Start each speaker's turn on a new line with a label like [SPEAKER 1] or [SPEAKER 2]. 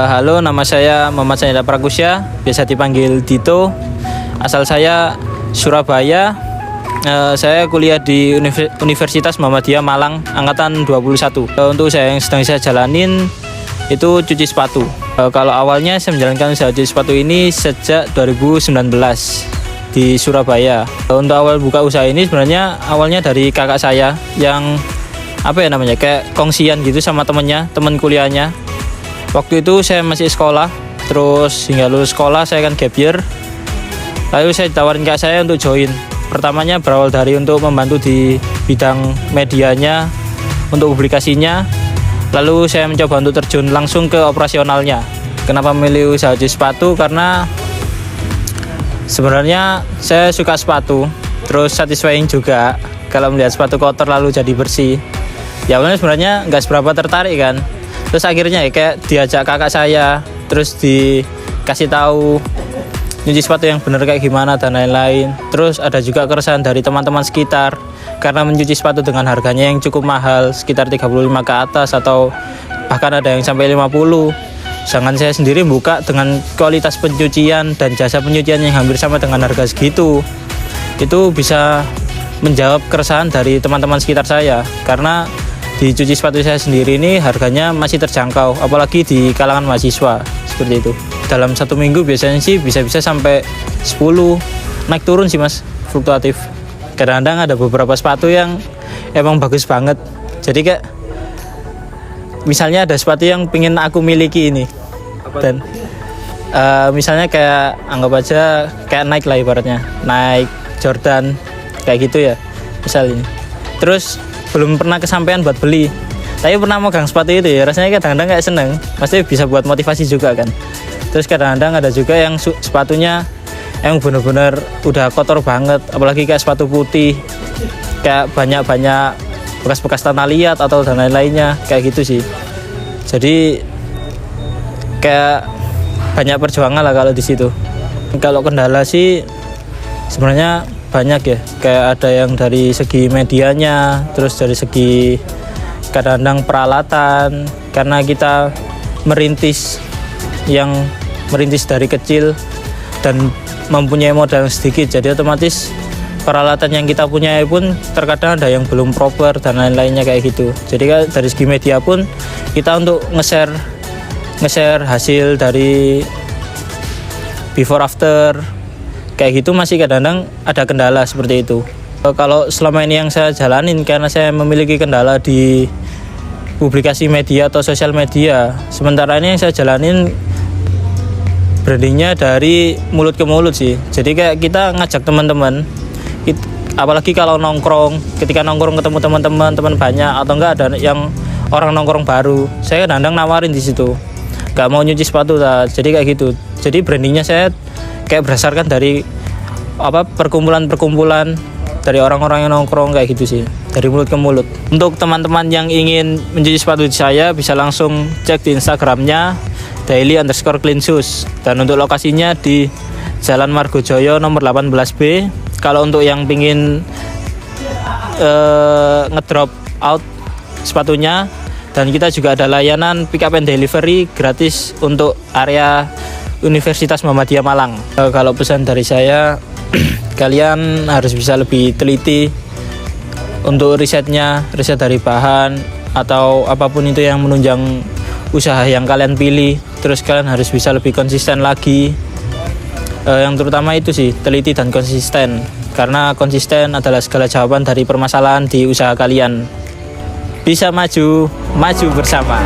[SPEAKER 1] Halo, nama saya Muhammad Sanida Prakusya, biasa dipanggil Dito. Asal saya Surabaya. Saya kuliah di Universitas Muhammadiyah Malang, angkatan 21. Untuk usaha yang sedang saya jalanin itu cuci sepatu. Kalau awalnya saya menjalankan usaha cuci sepatu ini sejak 2019 di Surabaya. Untuk awal buka usaha ini sebenarnya awalnya dari kakak saya yang kayak kongsian gitu sama teman kuliahnya. Waktu itu saya masih sekolah, terus hingga lulus sekolah saya kan gap year. Lalu saya ditawarin kakak saya untuk join. Pertamanya berawal dari untuk membantu di bidang medianya, untuk publikasinya. Lalu saya mencoba untuk terjun langsung ke operasionalnya. Kenapa memilih usaha cuci sepatu? Karena sebenarnya saya suka sepatu, terus satisfying juga kalau melihat sepatu kotor lalu jadi bersih. Ya awalnya sebenarnya nggak seberapa tertarik kan. Terus akhirnya kayak diajak kakak saya, terus dikasih tahu nyuci sepatu yang bener kayak gimana dan lain-lain. Terus ada juga keresahan dari teman-teman sekitar karena mencuci sepatu dengan harganya yang cukup mahal, sekitar 35 ke atas atau bahkan ada yang sampai 50. Sedangkan saya sendiri buka dengan kualitas pencucian dan jasa pencucian yang hampir sama dengan harga segitu. Itu bisa menjawab keresahan dari teman-teman sekitar saya, karena di cuci sepatu saya sendiri ini harganya masih terjangkau, apalagi di kalangan mahasiswa, seperti itu. Dalam satu minggu biasanya sih bisa-bisa sampai 10, naik turun sih mas, fluktuatif. Kadang-kadang ada beberapa sepatu yang emang bagus banget, jadi kayak misalnya ada sepatu yang pengen aku miliki ini, dan misalnya kayak anggap aja kayak Nike lah ibaratnya, Nike, Jordan, kayak gitu ya misalnya. Terus belum pernah kesampaian buat beli, tapi pernah megang sepatu itu ya, rasanya kadang-kadang kayak seneng, pasti bisa buat motivasi juga kan. Terus kadang-kadang ada juga yang sepatunya yang bener-bener udah kotor banget, apalagi kayak sepatu putih, kayak banyak-banyak bekas-bekas tanah liat atau dan lain-lainnya, kayak gitu sih. Jadi kayak banyak perjuangan lah kalau di situ. Kalau kendala sih sebenarnya banyak ya, kayak ada yang dari segi medianya, terus dari segi kadang-kadang peralatan, karena kita merintis dari kecil dan mempunyai modal sedikit, jadi otomatis peralatan yang kita punya pun terkadang ada yang belum proper dan lain-lainnya kayak gitu. Jadi dari segi media pun kita untuk nge-share hasil dari before after kayak gitu masih kadang-kadang ada kendala seperti itu. Kalau selama ini yang saya jalanin, karena saya memiliki kendala di publikasi media atau sosial media, sementara ini yang saya jalanin brandingnya dari mulut ke mulut sih. Jadi kayak kita ngajak teman-teman, apalagi kalau nongkrong, ketika nongkrong ketemu teman banyak atau enggak ada yang orang nongkrong baru, saya kadang-kadang nawarin di situ, nggak mau nyuci sepatu lah. Jadi kayak gitu. Jadi brandingnya saya kayak berdasarkan dari perkumpulan dari orang-orang yang nongkrong kayak gitu sih, dari mulut ke mulut. Untuk teman-teman yang ingin mencuci sepatu di saya bisa langsung cek di Instagramnya daily_clean_shoes, dan untuk lokasinya di Jalan Margojoyo nomor 18B. Kalau untuk yang pingin ngedrop out sepatunya, dan kita juga ada layanan pick up and delivery gratis untuk area Universitas Muhammadiyah Malang. Kalau pesan dari saya, kalian harus bisa lebih teliti untuk riset dari bahan atau apapun itu yang menunjang usaha yang kalian pilih. Terus kalian harus bisa lebih konsisten lagi. Yang terutama itu sih, teliti dan konsisten, karena konsisten adalah segala jawaban dari permasalahan di usaha kalian. Bisa maju bersama.